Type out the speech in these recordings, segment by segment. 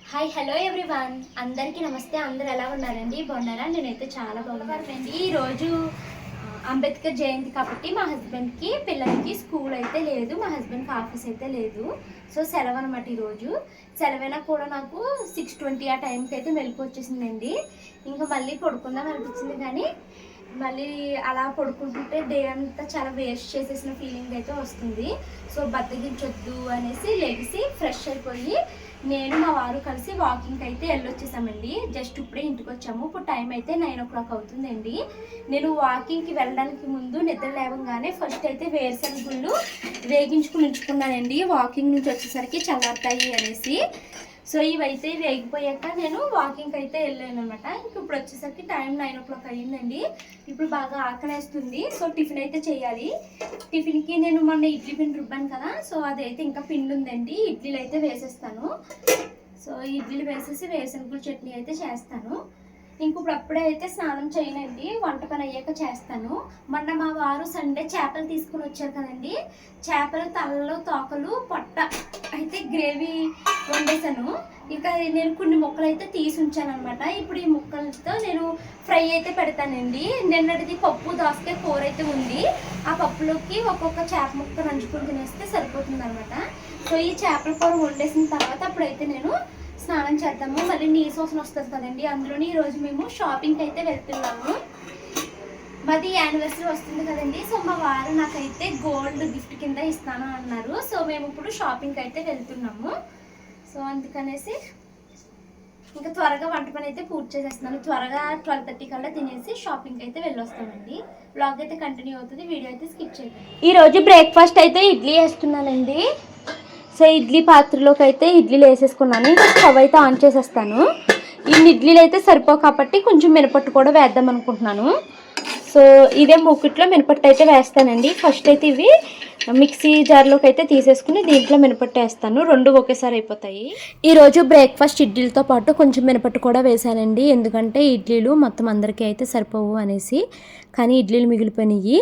Hi hello everyone, అందరికీ నమస్తే. అందరు ఎలా ఉన్నారండి? బాగున్నారా? నేనైతే చాలా బాగున్నానండి. ఈరోజు అంబేద్కర్ జయంతి కాబట్టి మా హస్బెండ్కి పిల్లలకి స్కూల్ అయితే లేదు, మా హస్బెండ్కి ఆఫీస్ అయితే లేదు. సో సెలవు అనమాట. ఈరోజు సెలవైనా కూడా నాకు 6:20 ఆ టైంకి అయితే మెలకు వచ్చేసిందండి. ఇంకా మళ్ళీ పడుకుందాం అనిపించింది, కానీ మళ్ళీ అలా పడుకుంటుంటే డే అంతా చాలా వేస్ట్ చేసేసిన ఫీలింగ్ అయితే వస్తుంది. సో బద్దగించొద్దు అనేసి లెగిసి ఫ్రెష్ అయిపోయి నేను మా వారు కలిసి వాకింగ్కి అయితే వెళ్ళొచ్చేసామండి. జస్ట్ ఇప్పుడే ఇంటికి వచ్చాము. ఇప్పుడు టైం అయితే 9 o'clock అవుతుందండి. నేను వాకింగ్కి వెళ్ళడానికి ముందు నిద్ర లేవగానే ఫస్ట్ అయితే వేరుశనగుళ్ళు వేగించుకుని ఉంచుకున్నానండి, వాకింగ్ నుంచి వచ్చేసరికి చల్లారుతాయి అనేసి. సో ఇవైతే వేగిపోయాక నేను వాకింగ్కి అయితే వెళ్ళాను అనమాట. ఇప్పుడు వచ్చేసరికి టైం 9 o'clock అయ్యిందండి. ఇప్పుడు బాగా ఆకలేస్తుంది. సో టిఫిన్ అయితే చేయాలి. టిఫిన్కి నేను మొన్న ఇడ్లీ పిండి రుబ్బాను కదా, సో అదైతే ఇంకా పిండి ఉందండి. ఇడ్లీలు అయితే వేసేస్తాను. సో ఇడ్లీలు వేసేసి వేరుశనగల చట్నీ అయితే చేస్తాను. ఇప్పుడు అప్పుడే అయితే స్నానం చేయనండి, వంట పని అయ్యాక చేస్తాను. మొన్న మా వారు సండే చేపలు తీసుకుని వచ్చారు కదండి, చేపల తలలో తోకలు పొట్ట అయితే గ్రేవీ వండేసాను. ఇక నేను కొన్ని ముక్కలు అయితే తీసి ఉంచాను అనమాట. ఇప్పుడు ఈ ముక్కలతో నేను ఫ్రై అయితే పెడతానండి. నిన్నటిది పప్పు దోసకాయ కూర అయితే ఉంది. ఆ పప్పులోకి ఒక్కొక్క చేప ముక్క నంచుకుని తినేస్తే సరిపోతుంది అనమాట. సో ఈ చేపల కూర వండేసిన తర్వాత అప్పుడైతే నేను స్నానం చేద్దాము. మళ్ళీ నీరు సోసన వస్తుంది కదండి, అందులోని ఈరోజు మేము షాపింగ్కి అయితే వెళ్తున్నాము. మాది యానివర్సరీ వస్తుంది కదండి. సో మా వారు నాకైతే గోల్డ్ గిఫ్ట్ కింద ఇస్తాను అన్నారు. సో మేము ఇప్పుడు షాపింగ్కి అయితే వెళ్తున్నాము. సో అందుకనేసి ఇంకా త్వరగా వంట పని అయితే పూర్తి చేసేస్తున్నాను. త్వరగా 12:30 కల్లా తినేసి షాపింగ్కి అయితే వెళ్ళొస్తామండి. బ్లాగ్ అయితే కంటిన్యూ అవుతుంది, వీడియో అయితే స్కిప్ చేయండి. ఈరోజు బ్రేక్ఫాస్ట్ అయితే ఇడ్లీ వేస్తున్నానండి. సో ఇడ్లీ పాత్రలోకి అయితే ఇడ్లీలు వేసేసుకున్నాను. ఇంకా స్టవ్ అయితే ఆన్ చేసేస్తాను. ఇన్ని ఇడ్లీలు అయితే సరిపోవు కాబట్టి కొంచెం మినపట్టు కూడా వేద్దాం అనుకుంటున్నాను. సో ఇదే మూకిట్లో మినపట్టు అయితే వేస్తానండి. ఫస్ట్ అయితే ఇవి మిక్సీ జార్లోకి అయితే తీసేసుకుని దీంట్లో మినపట్టు వేస్తాను. రెండు ఒకేసారి అయిపోతాయి. ఈరోజు బ్రేక్ఫాస్ట్ ఇడ్లీలతో పాటు కొంచెం మినపట్టు కూడా వేసానండి, ఎందుకంటే ఇడ్లీలు మొత్తం అందరికీ అయితే సరిపోవు అనేసి. కానీ ఇడ్లీలు మిగిలిపోయినాయి.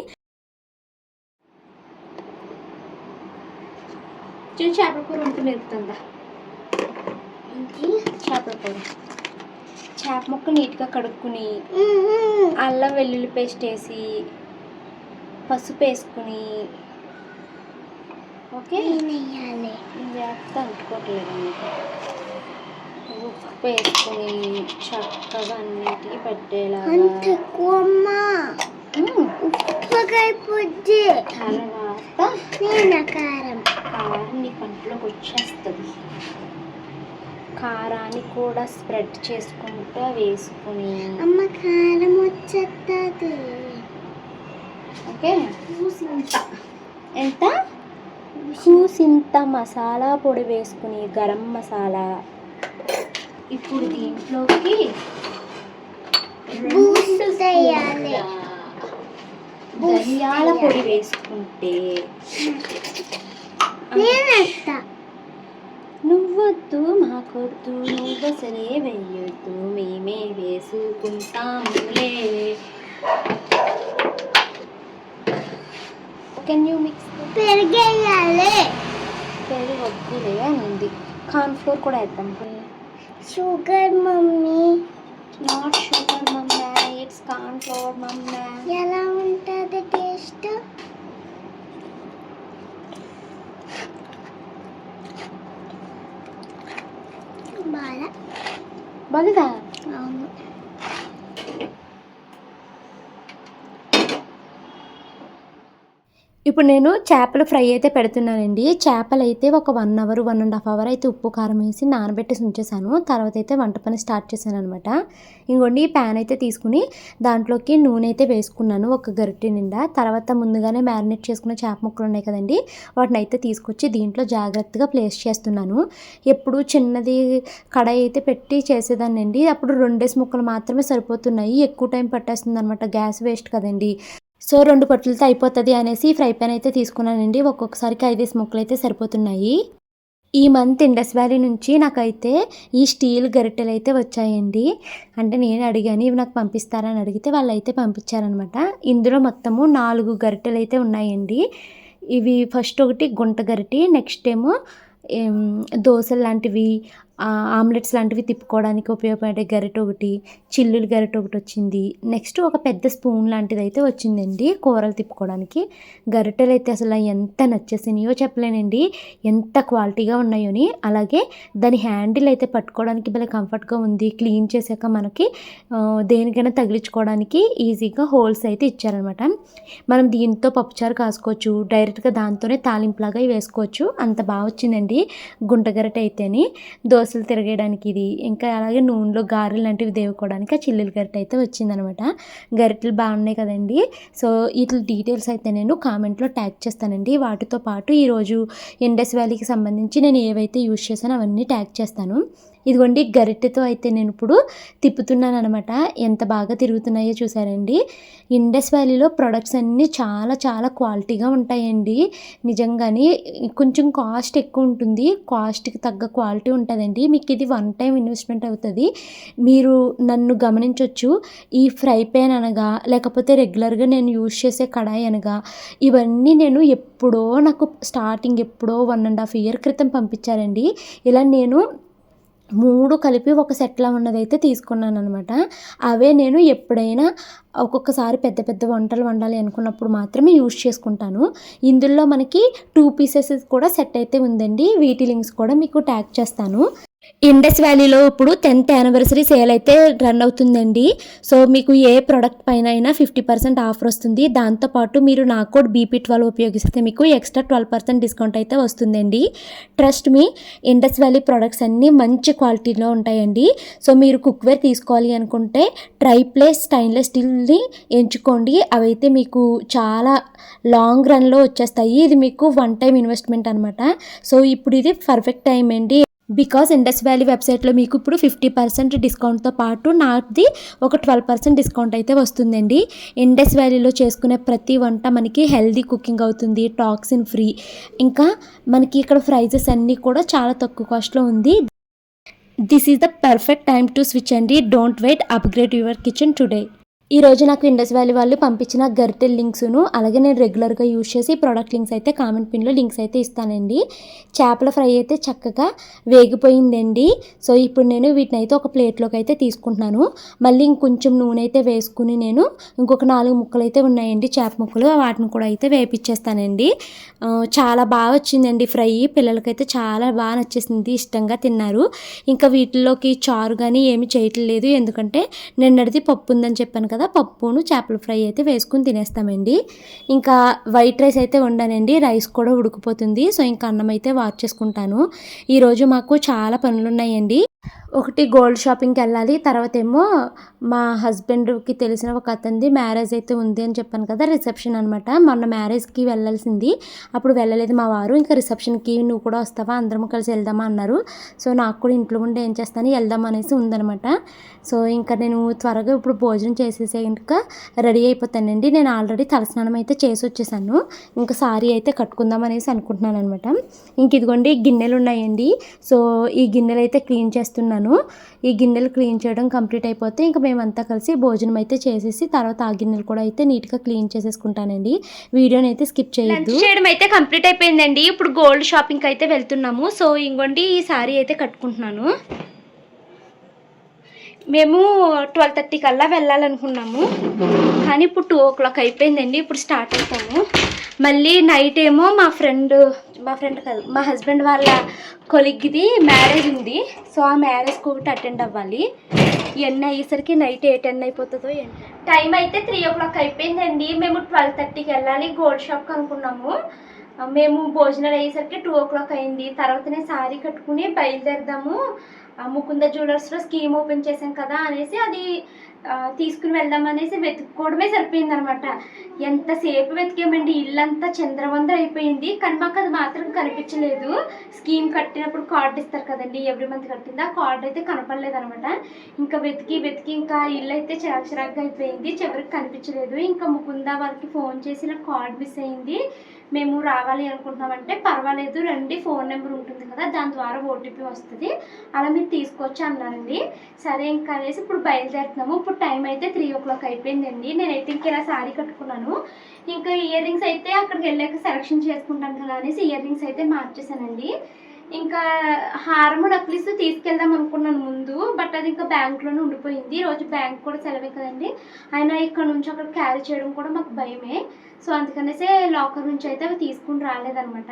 చేపల కూర వంట నేర్పుతుందా? చేపల కూర చేప ముక్క నీట్గా కడుక్కుని అల్లం వెల్లుల్లి పేస్ట్ వేసి పసుపు వేసుకుని ఓకే వేస్తే అనుకోవట్లేదు, ఉప్పు వేసుకుని చక్కగా అన్నిటికీ పెట్టేలాగా తర్వాత కారం నీ కంట్లోకి వచ్చేస్తుంది. కారాన్ని కూడా స్ప్రెడ్ చేసుకుంటూ వేసుకుని కారం వచ్చేస్తుంది. ఓకే, ఎంత చూసింత మసాలా పొడి వేసుకుని గరం మసాలా. ఇప్పుడు దీంట్లోకి ధనియాల పొడి వేసుకుంటే నువ్వొద్దు మాకొద్దు నువ్వసలే వెయ్యొద్దు మేమే వేసుకుంటాములే. Can you mix? పెరిగేయాలి. పెరుగు వద్దులే అని ఉంది. కార్న్ఫ్లోర్ కూడా వేద్దాం. Sugar mummy. Not sugar mummy, it's cornflour mummy. ఎలా ఉంటుంది టేస్ట్? బాగా అవును. ఇప్పుడు నేను చేపల ఫ్రై అయితే పెడుతున్నానండి. చేపలు అయితే ఒక 1 hour 1.5 hour అయితే ఉప్పు కారం వేసి నానబెట్టేసి ఉంచేసాను. తర్వాత అయితే వంట పని స్టార్ట్ చేశాను అనమాట. ఇంకోండి ఈ ప్యాన్ అయితే తీసుకుని దాంట్లోకి నూనె అయితే వేసుకున్నాను, ఒక గరిటె నిండా. తర్వాత ముందుగానే మ్యారినేట్ చేసుకున్న చేప ముక్కలు ఉన్నాయి కదండి, వాటిని అయితే తీసుకొచ్చి దీంట్లో జాగ్రత్తగా ప్లేస్ చేస్తున్నాను. ఎప్పుడు చిన్నది కడాయి అయితే పెట్టి చేసేదాన్ని అండి, అప్పుడు 2 ముక్కలు మాత్రమే సరిపోతున్నాయి. ఎక్కువ టైం పట్టేస్తుంది అనమాట, గ్యాస్ వేస్ట్ కదండి. సో 2 పట్టులతో అయిపోతుంది అనేసి ఫ్రై ప్యాన్ అయితే తీసుకున్నానండి. ఒక్కొక్కసారికి 5 ముక్కలు అయితే సరిపోతున్నాయి. ఈ మంత్ ఇండస్ వ్యాలీ నుంచి నాకైతే ఈ స్టీల్ గరిటెలు అయితే వచ్చాయండి. అంటే నేను అడిగాను, ఇవి నాకు పంపిస్తారని అడిగితే వాళ్ళు అయితే పంపించారనమాట. ఇందులో మొత్తము 4 గరిటెలు అయితే ఉన్నాయండి. ఇవి ఫస్ట్ ఒకటి గుంట గరిటి, నెక్స్ట్ ఏమో దోశలు లాంటివి, ఆమ్లెట్స్ లాంటివి తిప్పుకోవడానికి ఉపయోగపడే గరిటె ఒకటి, చిల్లులు గరిటె ఒకటి వచ్చింది. నెక్స్ట్ ఒక పెద్ద స్పూన్ లాంటిది అయితే వచ్చిందండి కూరలు తిప్పుకోవడానికి. గరిటెలు అయితే అసలు ఎంత నచ్చేసినాయో చెప్పలేనండి, ఎంత క్వాలిటీగా ఉన్నాయోని. అలాగే దాని హ్యాండిల్ అయితే పట్టుకోవడానికి భలే కంఫర్ట్గా ఉంది. క్లీన్ చేశాక మనకి దేనికైనా తగిలించుకోవడానికి ఈజీగా హోల్స్ అయితే ఇచ్చారనమాట. మనం దీంతో పప్పుచారు కాసుకోవచ్చు, డైరెక్ట్గా దాంతోనే తాలింపులాగా వేసుకోవచ్చు. అంత బాగా వచ్చిందండి గుంట గరిటె అయితేని. దోశలు తిరగేయడానికి ఇది, ఇంకా అలాగే నూనెలో గారెలు లాంటివి దేవుకోవడానికి ఆ చిల్లుల గరిటె అయితే వచ్చిందనమాట. గరిటెలు బాగున్నాయి కదండి. సో వీటి డీటెయిల్స్ అయితే నేను కామెంట్లో ట్యాగ్ చేస్తానండి. వాటితో పాటు ఈరోజు ఇండస్ వ్యాలీకి సంబంధించి నేను ఏవైతే యూజ్ చేశానో అవన్నీ ట్యాగ్ చేస్తాను. ఇదిగోండి గరిటెతో అయితే నేను ఇప్పుడు తిప్పుతున్నాను అనమాట. ఎంత బాగా తిరుగుతున్నాయో చూసారండి. ఇండస్ వ్యాలీలో ప్రొడక్ట్స్ అన్నీ చాలా చాలా క్వాలిటీగా ఉంటాయండి. నిజంగానే కొంచెం కాస్ట్ ఎక్కువ ఉంటుంది, కాస్ట్కి తగ్గ క్వాలిటీ ఉంటుందండి. మీకు ఇది వన్ టైం ఇన్వెస్ట్మెంట్ అవుతుంది. మీరు నన్ను గమనించవచ్చు, ఈ ఫ్రై ప్యాన్ అనగా లేకపోతే రెగ్యులర్గా నేను యూజ్ చేసే కడాయి అనగా ఇవన్నీ నేను ఎప్పుడో నాకు స్టార్టింగ్ ఎప్పుడో 1.5 year క్రితం పంపించారండి. ఇలా నేను 3 కలిపి ఒక సెట్లా ఉన్నదైతే తీసుకున్నాను అనమాట. అవే నేను ఎప్పుడైనా ఒక్కొక్కసారి పెద్ద పెద్ద వంటలు వండాలి అనుకున్నప్పుడు మాత్రమే యూజ్ చేసుకుంటాను. ఇందులో మనకి 2 pieces కూడా సెట్ అయితే ఉందండి. వీటి లింక్స్ కూడా మీకు ట్యాగ్ చేస్తాను. ఇండస్ వ్యాలీలో ఇప్పుడు 10th యానివర్సరీ సేల్ అయితే రన్ అవుతుందండి. సో మీకు ఏ ప్రోడక్ట్ పైన అయినా 50% ఆఫర్ వస్తుంది. దాంతోపాటు మీరు నా కోడ్ BP12 ఉపయోగిస్తే మీకు ఎక్స్ట్రా 12% డిస్కౌంట్ అయితే వస్తుందండి. Trust me, Indus valley products అన్నీ మంచి క్వాలిటీలో ఉంటాయండి. సో మీరు కుక్వేర్ తీసుకోవాలి అనుకుంటే ట్రైప్లేస్ స్టెయిన్లెస్ స్టీల్ని ఎంచుకోండి. అవైతే మీకు చాలా లాంగ్ రన్లో వచ్చేస్తాయి. ఇది మీకు వన్ టైం ఇన్వెస్ట్మెంట్ అనమాట. సో ఇప్పుడు ఇది పర్ఫెక్ట్ టైం అండి. బికాస్ ఇండస్ వ్యాలీ వెబ్సైట్లో మీకు ఇప్పుడు 50% డిస్కౌంట్తో పాటు నాది ఒక 12% డిస్కౌంట్ అయితే వస్తుందండి. ఇండస్ వ్యాలీలో చేసుకునే ప్రతి వంట మనకి హెల్దీ కుకింగ్ అవుతుంది, టాక్సిన్ ఫ్రీ. ఇంకా మనకి ఇక్కడ ప్రైజెస్ అన్నీ కూడా చాలా తక్కువ కాస్ట్లో ఉంది. This is the perfect time to switch అండి. Don't wait, upgrade your kitchen today. ఈరోజు నాకు ఇండస్ వ్యాలీ వాళ్ళు పంపించిన గరిటెల్ లింక్స్ను అలాగే నేను రెగ్యులర్గా యూజ్ చేసి ప్రోడక్ట్ లింక్స్ అయితే కామెంట్ పిన్లో లింక్స్ అయితే ఇస్తానండి. చేపల ఫ్రై అయితే చక్కగా వేగిపోయిందండి. సో ఇప్పుడు నేను వీటిని అయితే ఒక ప్లేట్లోకి అయితే తీసుకుంటున్నాను. మళ్ళీ ఇంకొంచెం నూనె అయితే వేసుకుని నేను ఇంకొక 4 ముక్కలు అయితే ఉన్నాయండి, చేప ముక్కలు, వాటిని కూడా అయితే వేపించేస్తానండి. చాలా బాగా వచ్చిందండి ఫ్రై. పిల్లలకైతే చాలా బాగా నచ్చేసింది, ఇష్టంగా తిన్నారు. ఇంకా వీటిల్లోకి చారు కానీ ఏమి చేయట్లేదు, ఎందుకంటే నిన్నటిది పప్పు ఉందని చెప్పాను కదా, పప్పును చేపల ఫ్రై అయితే వేసుకుని తినేస్తామండి. ఇంకా వైట్ రైస్ అయితే వండానండి, రైస్ కూడా ఉడికిపోతుంది. సో ఇంకా అన్నం అయితే వార్చేసుకుంటాను. ఈరోజు మాకు చాలా పనులు ఉన్నాయండి. ఒకటి గోల్డ్ షాపింగ్కి వెళ్ళాలి, తర్వాత ఏమో మా హస్బెండ్కి తెలిసిన ఒక అతనిది మ్యారేజ్ అయితే ఉంది అని చెప్పాను కదా, రిసెప్షన్ అనమాట. మొన్న మ్యారేజ్కి వెళ్ళాల్సింది, అప్పుడు వెళ్ళలేదు మా వారు. ఇంకా రిసెప్షన్కి నువ్వు కూడా వస్తావా, అందరం కలిసి వెళ్దామా అన్నారు. సో నాకు కూడా ఇంట్లో ఉండి ఏం చేస్తాను, వెళ్దాం అనేసి ఉందనమాట. సో ఇంకా నేను త్వరగా ఇప్పుడు భోజనం చేసేసే ఇంకా రెడీ అయిపోతానండి. నేను ఆల్రెడీ తలస్నానం అయితే చేసి వచ్చేసాను, ఇంకా సారీ అయితే కట్టుకుందాం అనేసి అనుకుంటున్నాను అనమాట. ఇంక ఇదిగోండి గిన్నెలు ఉన్నాయండి. సో ఈ గిన్నెలు అయితే క్లీన్ చేస్తున్నాను. ఈ గిన్నెలు క్లీన్ చేయడం కంప్లీట్ అయిపోతే ఇంకా మేమంతా కలిసి భోజనం అయితే చేసేసి తర్వాత ఆ గిన్నెలు కూడా అయితే నీట్గా క్లీన్ చేసేసుకుంటానండి. వీడియోని అయితే స్కిప్ చేయొద్దు. లంచ్ చేయడం అయితే కంప్లీట్ అయిపోయిందండి. ఇప్పుడు గోల్డ్ షాపింగ్కి అయితే వెళ్తున్నాము. సో ఇంకోండి ఈ సారీ అయితే కట్టుకుంటున్నాను. మేము 12:30 కల్లా వెళ్ళాలనుకున్నాము, కానీ ఇప్పుడు 2 o'clock అయిపోయిందండి. ఇప్పుడు స్టార్ట్ అవుతాము. మళ్ళీ నైట్ ఏమో మా ఫ్రెండ్ కాదు, మా హస్బెండ్ వాళ్ళ కొలిగ్ది మ్యారేజ్ ఉంది. సో ఆ మ్యారేజ్కి ఒకటి అటెండ్ అవ్వాలి. ఇవన్నీ అయ్యేసరికి నైట్ 8-10 అయిపోతుందో ఏంటి. టైం అయితే 3 o'clock అయిపోయిందండి. మేము 12:30కి వెళ్ళాలి గోల్డ్ షాప్కి అనుకున్నాము. మేము భోజనాలు అయ్యేసరికి 2 o'clock అయింది. తర్వాతనే సారీ కట్టుకుని బయలుదేరదాము, ముకుంద జ్యువెలర్స్లో స్కీమ్ ఓపెన్ చేశాం కదా అనేసి అది తీసుకుని వెళ్దాం అనేసి వెతుక్కోవడమే సరిపోయిందనమాట. ఎంతసేపు వెతికామండి, ఇల్లంతా చంద్రవందర అయిపోయింది, కానీ మాకు అది మాత్రం కనిపించలేదు. స్కీమ్ కట్టినప్పుడు కార్డు ఇస్తారు కదండి, ఎవ్రీ మంత్ కట్టింది, ఆ కార్డు అయితే కనపడలేదు అనమాట. ఇంకా వెతికి ఇంకా ఇల్లు అయితే చిరాకుగా అయిపోయింది, చివరికి కనిపించలేదు. ఇంకా ముకుంద వాళ్ళకి ఫోన్ చేసి నాకు కార్డు మిస్ అయింది, మేము రావాలి అనుకుంటున్నామంటే పర్వాలేదు రండి, ఫోన్ నెంబర్ ఉంటుంది కదా, దాని ద్వారా OTP వస్తుంది, అలా మీరు తీసుకోవచ్చు అన్నారండి. సరే ఇంకా అనేసి ఇప్పుడు బయలుదేరుతున్నాము. ఇప్పుడు టైం అయితే 3 o'clock అయిపోయిందండి. నేనైతే ఇంకా ఇలా సారీ కట్టుకున్నాను. ఇంకా ఇయర్ రింగ్స్ అయితే అక్కడికి వెళ్ళాక సెలెక్షన్ చేసుకుంటాను కదా అనేసి ఇయర్ రింగ్స్ అయితే మార్చేసానండి. ఇంకా హారము నక్లీస్ తీసుకెళ్దాం అనుకున్నాను ముందు, బట్ అది ఇంకా బ్యాంక్లోనే ఉండిపోయింది. రోజు బ్యాంక్ కూడా సెలవే కదండి, అయినా ఇక్కడ నుంచి అక్కడ క్యారీ చేయడం కూడా మాకు భయమే. సో అందుకనేసే లాకర్ నుంచి అయితే అవి తీసుకుని రాలేదనమాట.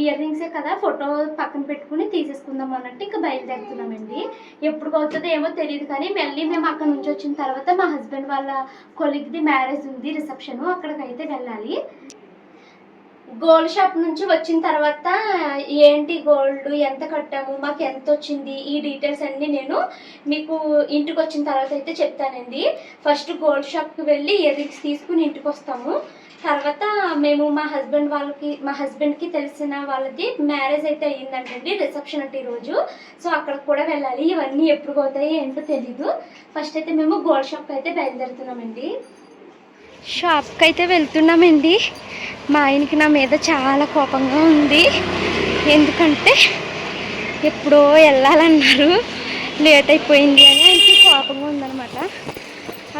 ఇయర్ రింగ్సే కదా, ఫోటో పక్కన పెట్టుకుని తీసేసుకుందాం అన్నట్టు ఇంకా బయలుదేరుతున్నామండి. ఎప్పుడు అవుతుందో ఏమో తెలియదు, కానీ మళ్ళీ మేము అక్కడ నుంచి వచ్చిన తర్వాత మా హస్బెండ్ వాళ్ళ కొలీగ్ది మ్యారేజ్ ఉంది, రిసెప్షన్, అక్కడికైతే వెళ్ళాలి. గోల్డ్ షాప్ నుంచి వచ్చిన తర్వాత ఏంటి గోల్డ్ ఎంత కట్టాము, మాకు ఎంత వచ్చింది, ఈ డీటెయిల్స్ అన్నీ నేను మీకు ఇంటికి వచ్చిన తర్వాత అయితే చెప్తానండి. ఫస్ట్ గోల్డ్ షాప్కి వెళ్ళి ఇయర్ రింగ్స్ తీసుకుని ఇంటికి వస్తాము. తర్వాత మేము మా హస్బెండ్కి తెలిసిన వాళ్ళది మ్యారేజ్ అయితే అయ్యిందంటండి, రిసెప్షన్ అంటే ఈరోజు. సో అక్కడికి కూడా వెళ్ళాలి. ఇవన్నీ ఎప్పుడు పోతాయి ఏంటో తెలీదు. ఫస్ట్ అయితే మేము గోల్డ్ షాప్కి అయితే బయలుదేరుతున్నామండి. షాప్కి అయితే వెళ్తున్నామండి. మా ఆయనకి నా మీద చాలా కోపంగా ఉంది, ఎందుకంటే ఎప్పుడో వెళ్ళాలన్నారు, లేట్ అయిపోయింది అని ఆయనకి కోపంగా ఉందన్నమాట.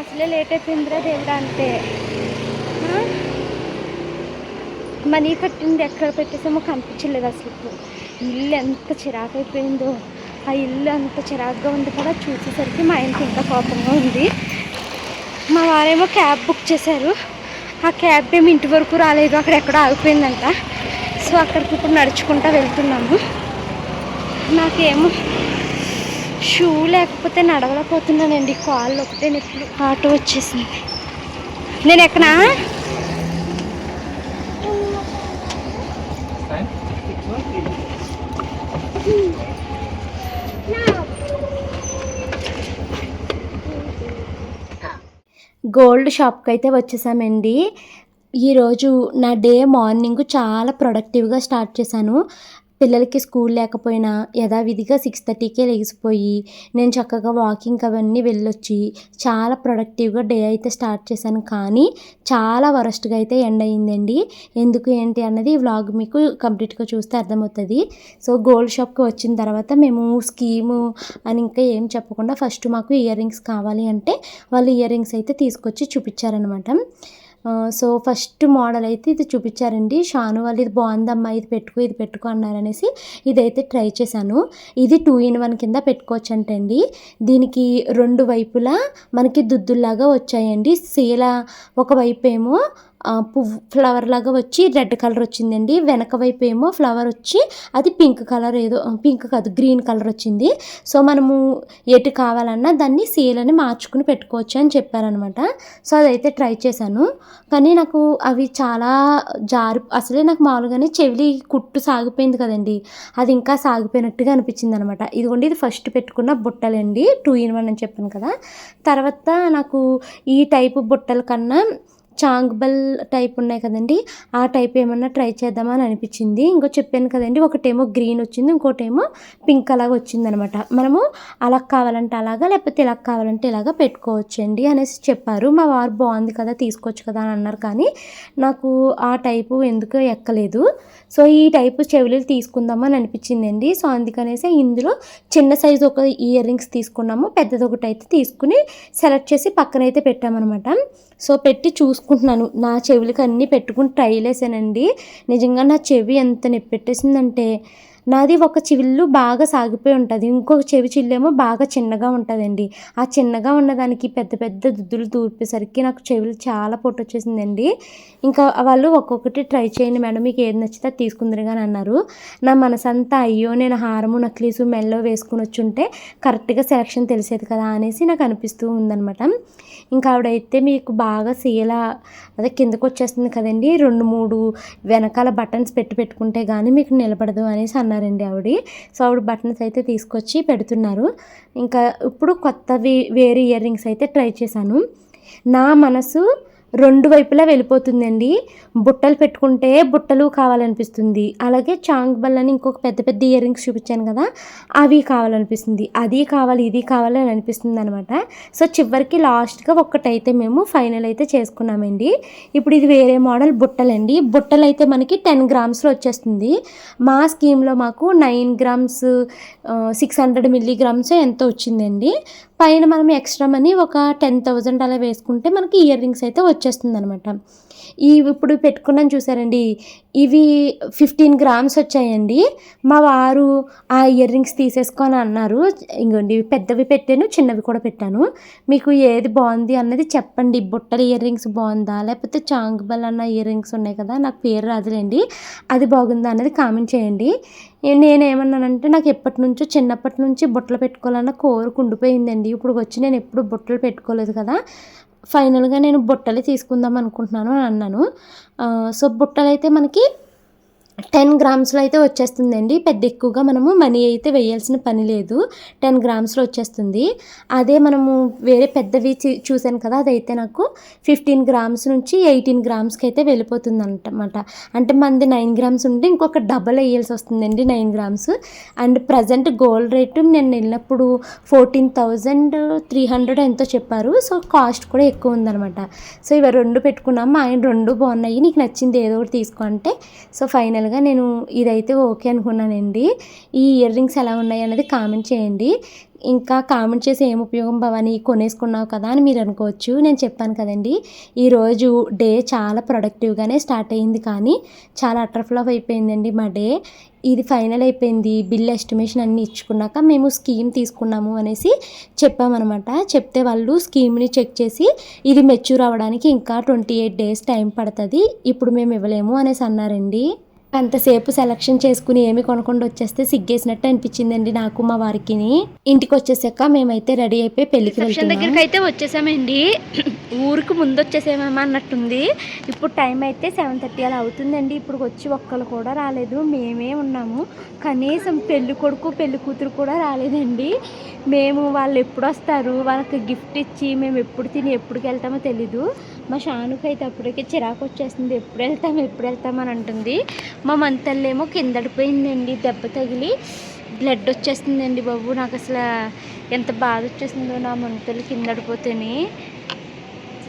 అసలే లేట్ అయిపోయిందిరా దేవుడా అంటే. మనీ కట్టింది ఎక్కడ పెట్టేసామో కనిపించలేదు అసలు. ఇల్లు ఎంత చిరాకు అయిపోయిందో, ఆ ఇల్లు అంత చిరాకుగా ఉంది కదా, చూసేసరికి మా ఆయనకి ఇంకా కోపంగా ఉంది. మా వారేమో క్యాబ్ బుక్ చేశారు, ఆ క్యాబ్ ఏమి ఇంటి వరకు రాలేదు, అక్కడ ఎక్కడో ఆగిపోయిందంట. సో అక్కడికి ఇప్పుడు నడుచుకుంటూ వెళ్తున్నాము. నాకేమో షూ లేకపోతే నడవలేకపోతున్నానండి, కాళ్ళు ఒకటే నొప్పులు. ఆటో వచ్చేసింది, నేను ఎక్కనా? గోల్డ్ షాప్కి అయితే వచ్చేసామండి. ఈరోజు నా డే మార్నింగ్ చాలా ప్రొడక్టివ్గా స్టార్ట్ చేశాను. పిల్లలకి స్కూల్ లేకపోయినా యథావిధిగా 6:30కే లెగిసిపోయి నేను చక్కగా వాకింగ్ అవన్నీ వెళ్ళొచ్చి చాలా ప్రొడక్టివ్గా డే అయితే స్టార్ట్ చేశాను. కానీ చాలా వరస్ట్గా అయితే ఎండ్ అయ్యిందండి. ఎందుకు ఏంటి అన్నది ఈ వ్లాగ్ మీకు కంప్లీట్గా చూస్తే అర్థమవుతుంది. సో గోల్డ్ షాప్కి వచ్చిన తర్వాత మేము స్కీము అని ఇంకా ఏం చెప్పకుండా ఫస్ట్ మాకు ఇయర్ రింగ్స్ కావాలి అంటే వాళ్ళు ఇయర్ రింగ్స్ అయితే తీసుకొచ్చి చూపించారనమాట. సో ఫస్ట్ మోడల్ అయితే ఇది చూపించారండి. షాను వాళ్ళు ఇది బాగుందమ్మా, ఇది పెట్టుకో అన్నారనేసి ఇదైతే ట్రై చేశాను. ఇది 2-in-1 కింద పెట్టుకోవచ్చు అంటండి. దీనికి 2 వైపులా మనకి దుద్దుల్లాగా వచ్చాయండి. సీల ఒకవైపు ఏమో పువ్వు ఫ్లవర్ లాగా వచ్చి రెడ్ కలర్ వచ్చిందండి, వెనక వైపు ఏమో ఫ్లవర్ వచ్చి అది పింక్ కలర్, ఏదో పింక్ కాదు గ్రీన్ కలర్ వచ్చింది. సో మనము ఎటు కావాలన్నా దాన్ని సీలని మార్చుకుని పెట్టుకోవచ్చు అని చెప్పారనమాట. సో అదైతే ట్రై చేశాను, కానీ నాకు అవి చాలా అసలే నాకు మామూలుగానే చెవిలి కుట్టు సాగిపోయింది కదండి, అది ఇంకా సాగిపోయినట్టుగా అనిపించింది అనమాట. ఇదిగోండి ఇది ఫస్ట్ పెట్టుకున్న బుట్టలండి, 2-in-1 అని చెప్పాను కదా. తర్వాత నాకు ఈ టైపు బుట్టల కన్నా చాంగ్బల్ టైప్ ఉన్నాయి కదండి, ఆ టైప్ ఏమన్నా ట్రై చేద్దామని అనిపించింది. ఇంకో చెప్పాను కదండి, ఒకటేమో గ్రీన్ వచ్చింది, ఇంకోటేమో పింక్ అలాగా వచ్చిందనమాట. మనము అలా కావాలంటే అలాగా, లేకపోతే ఇలా కావాలంటే ఇలాగా పెట్టుకోవచ్చండి అనేసి చెప్పారు. మా వారు బాగుంది కదా తీసుకోవచ్చు కదా అని అన్నారు, కానీ నాకు ఆ టైపు ఎందుకో ఎక్కలేదు. సో ఈ టైపు చెవులు తీసుకుందామని అనిపించిందండి. సో అందుకనేసి ఇందులో చిన్న సైజు ఒక ఇయర్ రింగ్స్ తీసుకున్నాము, పెద్దది ఒకటి అయితే తీసుకుని సెలెక్ట్ చేసి పక్కనైతే పెట్టామన్నమాట. సో పెట్టి చూసుకుంటున్నాను, నా చెవులకి అన్నీ పెట్టుకుని ట్రైల్ వేసానండి. నిజంగా నా చెవి ఎంత నొప్పి పెట్టేసిందంటే, నాది ఒక చిల్లు బాగా సాగిపోయి ఉంటుంది, ఇంకొక చెవి చిల్లేమో బాగా చిన్నగా ఉంటుందండి. ఆ చిన్నగా ఉన్నదానికి పెద్ద పెద్ద దుద్దులు దూర్పేసరికి నాకు చెవులు చాలా పొట్టు వచ్చేసిందండి. ఇంకా వాళ్ళు ఒక్కొక్కటి ట్రై చేయండి మేడం, మీకు ఏది నచ్చితే అది తీసుకుందరు కానీ అన్నారు. నా మనసంతా అయ్యో నేను హారము నక్లీసు మెల్లో వేసుకుని వచ్చి ఉంటే కరెక్ట్గా సెలక్షన్ తెలిసేది కదా అనేసి నాకు అనిపిస్తూ ఉందనమాట. ఇంకా ఆవిడైతే మీకు బాగా సీల అదే కిందకు వచ్చేస్తుంది కదండి, 2-3 వెనకాల బటన్స్ పెట్టుకుంటే కానీ మీకు నిలబడదు అనేసి అన్నారండి ఆవిడ. సో ఆవిడ బటన్స్ అయితే తీసుకొచ్చి పెడుతున్నారు. ఇంకా ఇప్పుడు కొత్తవి వేరే ఇయర్ రింగ్స్ అయితే ట్రై చేశాను. నా మనసు 2 వైపులా వెళ్ళిపోతుందండి. బుట్టలు పెట్టుకుంటే బుట్టలు కావాలనిపిస్తుంది, అలాగే చాంగ్ బల్ అని ఇంకొక పెద్ద పెద్ద ఇయర్ రింగ్స్ చూపించాను కదా, అవి కావాలనిపిస్తుంది, అది కావాలి ఇది కావాలి అని అనిపిస్తుంది అనమాట. సో చివరికి లాస్ట్గా ఒక్కటైతే మేము ఫైనల్ అయితే చేసుకున్నామండి. ఇప్పుడు ఇది వేరే మోడల్ బుట్టలండి. బుట్టలు అయితే మనకి 10 grams వచ్చేస్తుంది. మా స్కీమ్లో మాకు 9 grams 600 milligrams ఎంతో వచ్చిందండి. పైన మనం ఎక్స్ట్రా మనీ ఒక 10,000 అలా వేసుకుంటే మనకి ఇయర్ రింగ్స్ అయితే వచ్చేస్తాయి. వచ్చేస్తుంది అనమాట. ఇప్పుడు పెట్టుకున్నాను చూసారండి, ఇవి 15 గ్రామ్స్ వచ్చాయండి. మా వారు ఆ ఇయర్ రింగ్స్ తీసేసుకొని అన్నారు. ఇంకోండి పెద్దవి పెట్టాను, చిన్నవి కూడా పెట్టాను. మీకు ఏది బాగుంది అన్నది చెప్పండి. బుట్టల ఇయర్ రింగ్స్ బాగుందా, లేకపోతే చాంగుబల్ అన్న ఇయర్ రింగ్స్ ఉన్నాయి కదా, నాకు పేరు రాదులేండి, అది బాగుందా అన్నది కామెంట్ చేయండి. నేనేమన్నానంటే నాకు చిన్నప్పటి నుంచి బుట్టలు పెట్టుకోవాలన్న కోరిక ఉండిపోయిందండి. ఇప్పుడు వచ్చి నేను ఎప్పుడు బుట్టలు పెట్టుకోలేదు కదా, ఫైనల్గా నేను బుట్టలు తీసుకుందాం అనుకుంటున్నాను అని అన్నాను. సో బుట్టలు అయితే మనకి 10 గ్రామ్స్లో అయితే వచ్చేస్తుందండి. పెద్ద ఎక్కువగా మనము మనీ అయితే వేయాల్సిన పని లేదు, 10 గ్రామ్స్లో వచ్చేస్తుంది. అదే మనము వేరే పెద్దవి చూసాను కదా, అదైతే నాకు 15 గ్రామ్స్ నుంచి 18 గ్రామ్స్కి అయితే వెళ్ళిపోతుంది అన్నమాట. అంటే మనది 9 గ్రామ్స్ ఉంటే ఇంకొక డబల్ వేయాల్సి వస్తుందండి 9 grams. And present gold rate నేను వెళ్ళినప్పుడు 14,300 ఎంతో చెప్పారు. సో కాస్ట్ కూడా ఎక్కువ ఉందన్నమాట. సో ఇవి 2 పెట్టుకున్నాము. ఆయన 2 బాగున్నాయి, నీకు నచ్చింది ఏదో ఒకటి తీసుకో అంటే, సో ఫైనల్గా నేను ఇదైతే ఓకే అనుకున్నానండి. ఈ ఇయర్ రింగ్స్ ఎలా ఉన్నాయి అనేది కామెంట్ చేయండి. ఇంకా కామెంట్ చేసి ఏం ఉపయోగం భవాని, కొనేసుకున్నావు కదా అని మీరు అనుకోవచ్చు. నేను చెప్పాను కదండి, ఈరోజు డే చాలా ప్రొడక్టివ్గానే స్టార్ట్ అయ్యింది, కానీ చాలా అటర్ఫ్లాప్ అయిపోయిందండి మా డే. ఇది ఫైనల్ అయిపోయింది. బిల్ ఎస్టిమేషన్ అన్నీ ఇచ్చుకున్నాక మేము స్కీమ్ తీసుకున్నాము అనేసి చెప్పామన్నమాట. చెప్తే వాళ్ళు స్కీమ్ని చెక్ చేసి ఇది మెచ్యూర్ అవ్వడానికి ఇంకా 28 డేస్ టైం పడుతుంది, ఇప్పుడు మేము ఇవ్వలేము అనేసి అన్నారండి. అంతసేపు సెలక్షన్ చేసుకుని ఏమి కొనకుండా వచ్చేస్తే సిగ్గేసినట్టు అనిపించిందండి నాకు మా వారికి. ఇంటికి వచ్చేసాక మేమైతే రెడీ అయిపోయి పెళ్లికి దగ్గరికి అయితే వచ్చేసామండి. ఊరికి ముందు వచ్చేసామేమో అన్నట్టుంది. ఇప్పుడు టైం అయితే 7:30 అలా అవుతుందండి. ఇప్పుడు వచ్చి ఒక్కరు కూడా రాలేదు, మేమే ఉన్నాము. కనీసం పెళ్లి కొడుకు పెళ్లి కూతురు కూడా రాలేదండి. మేము వాళ్ళు ఎప్పుడు వస్తారు, వాళ్ళకి గిఫ్ట్ ఇచ్చి మేము ఎప్పుడు తిని ఎప్పుడుకి వెళ్తామో తెలీదు. మా షానుకి అయితే అప్పటికే చిరాకు వచ్చేస్తుంది, ఎప్పుడు వెళ్తాం అని అంటుంది. మా మంతల్లేమో కిందడిపోయిందండి, దెబ్బ తగిలి బ్లడ్ వచ్చేస్తుందండి బాబు. నాకు అసలు ఎంత బాధ వచ్చేసిందో నా మంతలు కిందడిపోతేనే.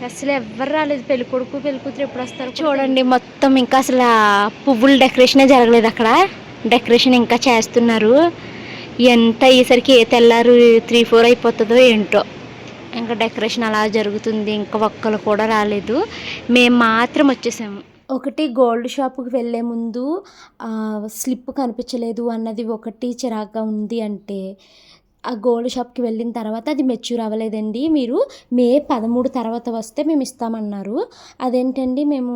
అసలు ఎవ్వరు రాలేదు, పెళ్లి కొడుకు పెళ్లి కూతురు ఎప్పుడు వస్తారు చూడండి. మొత్తం ఇంకా అసలు పువ్వుల డెకరేషనే జరగలేదు, అక్కడ డెకరేషన్ ఇంకా చేస్తున్నారు. ఎంత అయ్యేసరికి ఏ తెల్లారు 3-4 అయిపోతుందో ఏంటో. ఇంకా డెకరేషన్ అలా జరుగుతుంది, ఇంకా ఒక్కరు కూడా రాలేదు, మేము మాత్రం వచ్చేసాము. ఒకటి గోల్డ్ షాప్కి వెళ్ళే ముందు స్లిప్ కనిపించలేదు అన్నది ఒకటి చిరాగ్గా ఉంది. అంటే ఆ గోల్డ్ షాప్కి వెళ్ళిన తర్వాత అది మెచ్యూర్ అవ్వలేదండి, మీరు మే 13 తర్వాత వస్తే మేము ఇస్తామన్నారు. అదేంటండి, మేము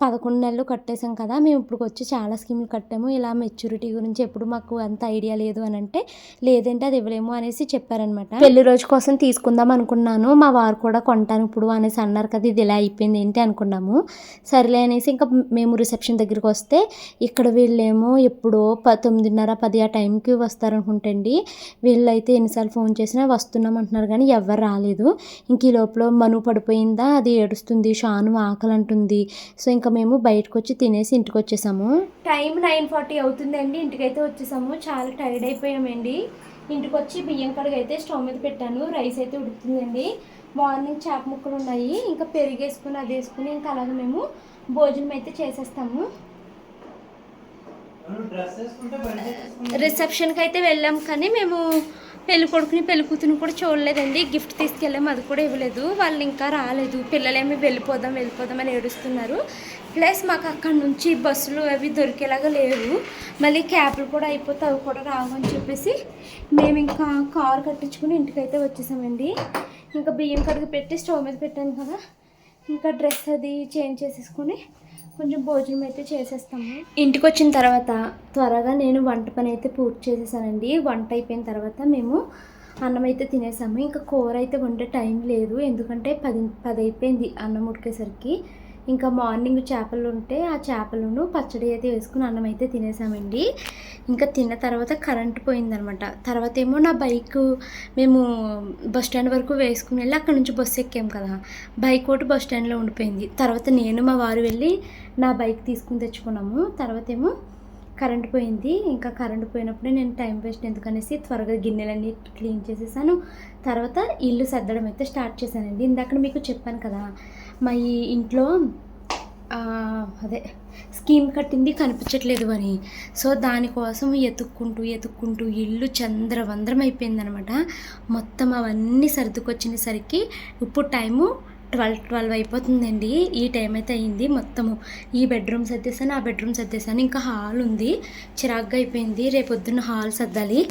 11 నెలలు కట్టేసాం కదా, మేము ఇప్పుడు వచ్చి చాలా స్కీములు కట్టాము, ఇలా మెచ్యూరిటీ గురించి ఎప్పుడు మాకు అంత ఐడియా లేదు అని అంటే, లేదంటే అది ఇవ్వలేము అనేసి చెప్పారనమాట. పెళ్లి రోజు కోసం తీసుకుందాం అనుకున్నాను, మా వారు కూడా కొంటాను ఇప్పుడు అనేసి అన్నారు కదా, ఇది ఇలా అయిపోయింది ఏంటి అనుకున్నాము. సర్లే అనేసి ఇంకా మేము రిసెప్షన్ దగ్గరికి వస్తే ఇక్కడ వీళ్ళేమో ఎప్పుడో 9:30-10 ఆ టైంకి వస్తారనుకుంటండి. వీళ్ళైతే ఎన్నిసార్లు ఫోన్ చేసినా వస్తున్నాం అంటున్నారు, కానీ ఎవరు రాలేదు. ఇంక ఈ లోపల మను పడిపోయిందా, అది ఏడుస్తుంది, షాను ఆకలి అంటుంది. సో ఇంకా మేము బయటకు వచ్చి తినేసి ఇంటికి వచ్చేసాము. టైం 9:40 అవుతుందండి, ఇంటికైతే వచ్చేసాము. చాలా టైర్డ్ అయిపోయామండి. ఇంటికి వచ్చి బియ్యం కడుగు అయితే స్టవ్ మీద పెట్టాను, రైస్ అయితే ఉడుకుతుందండి. మార్నింగ్ చేప ముక్కలు ఉన్నాయి, ఇంకా పెరుగు వేసుకుని అది వేసుకుని ఇంకా అలాగే మేము భోజనం అయితే చేసేస్తాము. రిసెప్షన్కి అయితే వెళ్ళాం, కానీ మేము పెళ్లి కొడుకుని పెళ్లి కూతురిని కూడా చూడలేదండి. గిఫ్ట్ తీసుకెళ్ళాము, అది కూడా ఇవ్వలేదు. వాళ్ళు ఇంకా రాలేదు, పిల్లలేమి వెళ్ళిపోదాం అని ఏడుస్తున్నారు. ప్లస్ మాకు అక్కడ నుంచి బస్సులు అవి దొరికేలాగా లేవు, మళ్ళీ క్యాబ్లు కూడా అయిపోతే అవి కూడా రావు అని చెప్పేసి మేము ఇంకా కారు కట్టించుకుని ఇంటికైతే వచ్చేసామండి. ఇంకా బియ్యం కడుగు పెట్టి స్టవ్ మీద పెట్టాను కదా, ఇంకా డ్రెస్ అది చేంజ్ చేసేసుకొని కొంచెం భోజనం అయితే చేసేస్తాము. ఇంటికి వచ్చిన తర్వాత త్వరగా నేను వంట పని అయితే పూర్తి చేసేసానండి. వంట అయిపోయిన తర్వాత మేము అన్నం అయితే తినేసాము. ఇంకా కూర అయితే వండే టైం లేదు, ఎందుకంటే 10 అయిపోయింది అన్నం ఉడికేసరికి. ఇంకా మార్నింగ్ చేపలు ఉంటే ఆ చేపలను పచ్చడి అయితే వేసుకుని అన్నం అయితే తినేసామండి. ఇంకా తిన్న తర్వాత కరెంట్ పోయిందనమాట. తర్వాత ఏమో నా బైక్ మేము బస్ స్టాండ్ వరకు వేసుకుని వెళ్ళి అక్కడ నుంచి బస్సు ఎక్కాము కదా, బైక్ ఒకటి బస్ స్టాండ్లో ఉండిపోయింది. తర్వాత నేను మా వారు వెళ్ళి నా బైక్ తీసుకుని తెచ్చుకున్నాము. తర్వాత ఏమో కరెంట్ పోయింది. ఇంకా కరెంట్ పోయినప్పుడే నేను టైం వేస్ట్ ఎందుకనేసి త్వరగా గిన్నెలన్నీ క్లీన్ చేసేసాను. తర్వాత ఇల్లు సర్దడం అయితే స్టార్ట్ చేశానండి. ఇందాక మీకు చెప్పాను కదా, మా ఈ ఇంట్లో అదే స్కీమ్ కట్టింది కనిపించట్లేదు అని. సో దానికోసం ఎతుక్కుంటూ ఇల్లు చంద్రవందరం అయిపోయిందనమాట. మొత్తం అవన్నీ సర్దుకొచ్చేసరికి ఇప్పుడు టైము 12 అయిపోతుందండి. ఈ టైం అయితే అయింది. మొత్తము ఈ బెడ్రూమ్ సర్దేశాను, ఆ బెడ్రూమ్ సర్దేశాను. ఇంకా హాల్ ఉంది, చిరాగ్గా అయిపోయింది. రేపొద్దున్న హాల్ సర్దాలి.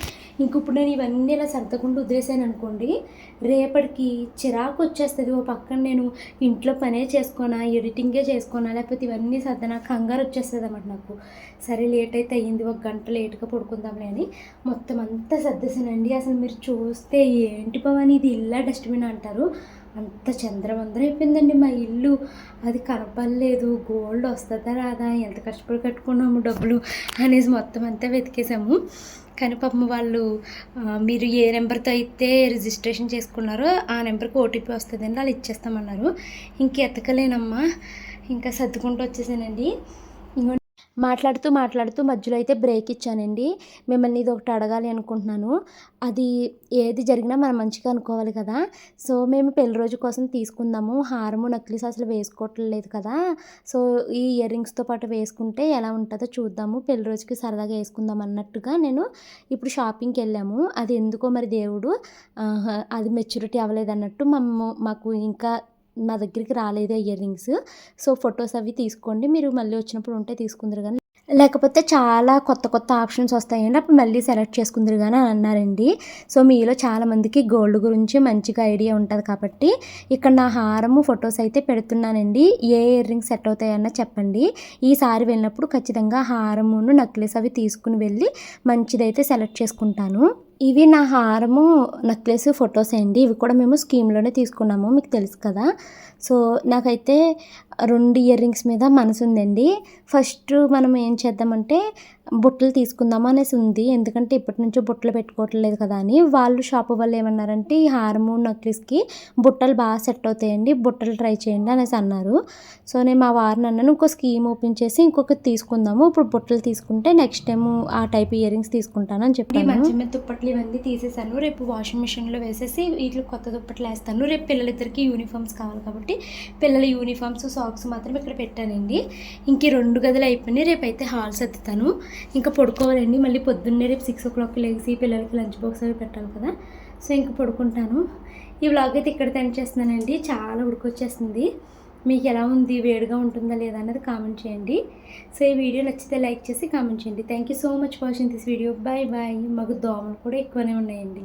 ఇంక ఇప్పుడు నేను ఇవన్నీ ఇలా సర్దకుండా వదిలేసాను అనుకోండి, రేపటికి చిరాకు వచ్చేస్తుంది. ఓ పక్కన నేను ఇంట్లో పనే చేసుకోనా, ఎడిటింగే చేసుకోనా, లేకపోతే ఇవన్నీ సర్దనా, కంగారు వచ్చేస్తుంది అన్నమాట నాకు. సరే లేట్ అయితే అయ్యింది, 1 గంట లేట్గా పడుకుందాంలే అని మొత్తం అంతా సర్దేశానండి. అసలు మీరు చూస్తే ఏంటి పవని ఇది ఇల్లా డస్ట్బిన్ అంటారు, అంత చంద్రవందరం అయిపోయిందండి మా ఇల్లు. అది కనపడలేదు, గోల్డ్ వస్తుందా రాదా, ఎంత కష్టపడి కట్టుకున్నాము డబ్బులు అనేసి మొత్తం అంతా వెతికేసాము. కానీ పాపం వాళ్ళు మీరు ఏ నెంబర్తో అయితే రిజిస్ట్రేషన్ చేసుకున్నారో ఆ నెంబర్కి ఓటీపీ వస్తుందండి, వాళ్ళు ఇచ్చేస్తామన్నారు. ఇంక ఎతకలేనమ్మా, ఇంకా సర్దుకుంటూ వచ్చేసానండి. మాట్లాడుతూ మధ్యలో అయితే బ్రేక్ ఇచ్చానండి. మిమ్మల్ని ఇది ఒకటి అడగాలి అనుకుంటున్నాను. అది ఏది జరిగినా మనం మంచిగా అనుకోవాలి కదా. సో మేము పెళ్లి రోజు కోసం తీసుకుందాము, హారము నక్లీస్ అసలు వేసుకోవట్లేదు కదా. సో ఈ ఇయర్ రింగ్స్తో పాటు వేసుకుంటే ఎలా ఉంటుందో చూద్దాము, పెళ్లి రోజుకి సరదాగా వేసుకుందాం అన్నట్టుగా నేను ఇప్పుడు షాపింగ్కి వెళ్ళాము. అది ఎందుకో మరి దేవుడు అది మెచ్యూరిటీ అవ్వలేదు అన్నట్టు మాకు ఇంకా మా దగ్గరికి రాలేదు ఇయర్ రింగ్స్. సో ఫొటోస్ అవి తీసుకోండి, మీరు మళ్ళీ వచ్చినప్పుడు ఉంటే తీసుకుందరు కానీ, లేకపోతే చాలా కొత్త ఆప్షన్స్ వస్తాయండి, అప్పుడు మళ్ళీ సెలెక్ట్ చేసుకుందరు కానీ అని అన్నారండి. సో మీలో చాలామందికి గోల్డ్ గురించి మంచిగా ఐడియా ఉంటుంది కాబట్టి ఇక్కడ నా హారము ఫొటోస్ అయితే పెడుతున్నానండి. ఏ ఇయర్ రింగ్స్ సెట్ అవుతాయన్న చెప్పండి. ఈసారి వెళ్ళినప్పుడు ఖచ్చితంగా హారమును నక్లెస్ అవి తీసుకుని వెళ్ళి మంచిదైతే సెలెక్ట్ చేసుకుంటాను. ఇవి నా హారము నెక్లెస్ ఫొటోస్ అండి. ఇవి కూడా మేము స్కీమ్లోనే తీసుకున్నాము, మీకు తెలుసు కదా. సో నాకైతే 2 ఇయర్ రింగ్స్ మీద మనసు ఉందండి. ఫస్ట్ మనం ఏం చేద్దామంటే బుట్టలు తీసుకుందాము అనేసి ఉంది, ఎందుకంటే ఇప్పటి నుంచో బుట్టలు పెట్టుకోవట్లేదు కదా అని. వాళ్ళు షాపు వాళ్ళు ఏమన్నారంటే ఈ హారము నెక్లెస్కి బుట్టలు బాగా సెట్ అవుతాయండి, బుట్టలు ట్రై చేయండి అనేసి అన్నారు. సో నేను మా వారిని అన్నాను, ఇంకో స్కీమ్ ఓపెన్ చేసి ఇంకొకటి తీసుకుందాము, ఇప్పుడు బుట్టలు తీసుకుంటే నెక్స్ట్ టైం ఆ టైప్ ఇయర్ రింగ్స్ తీసుకుంటాను అని చెప్పి మంచి మీద దుప్పట్లు ఇవన్నీ తీసేసాను. రేపు వాషింగ్ మిషన్లో వేసేసి వీటిలో కొత్త దుప్పట్లు వేస్తాను. రేపు పిల్లలిద్దరికి యూనిఫామ్స్ కావాలి కాబట్టి పిల్లల యూనిఫామ్స్ సాక్స్ మాత్రం ఇక్కడ పెట్టానండి. ఇంక 2 గదులు అయిపోయినాయి. రేపు అయితే హాల్ సర్దుతాను, ఇంకా పడుకోవాలండి. మళ్ళీ పొద్దున్నే రేపు 6 o'clock లేచి పిల్లలకి లంచ్ బాక్స్ అవి పెట్టాలి కదా. సో ఇంక పడుకుంటాను. ఈ వ్లాగ్ అయితే ఇక్కడ ఎండ్ చేస్తున్నానండి. చాలా ఉడికొచ్చేస్తుంది. మీకు ఎలా ఉంది, వేడిగా ఉంటుందా లేదా అన్నది కామెంట్ చేయండి. సో ఈ వీడియో నచ్చితే లైక్ చేసి కామెంట్ చేయండి. Thank you so much for watching this video. Bye bye. మాకు దోమలు కూడా ఎక్కువనే ఉన్నాయండి.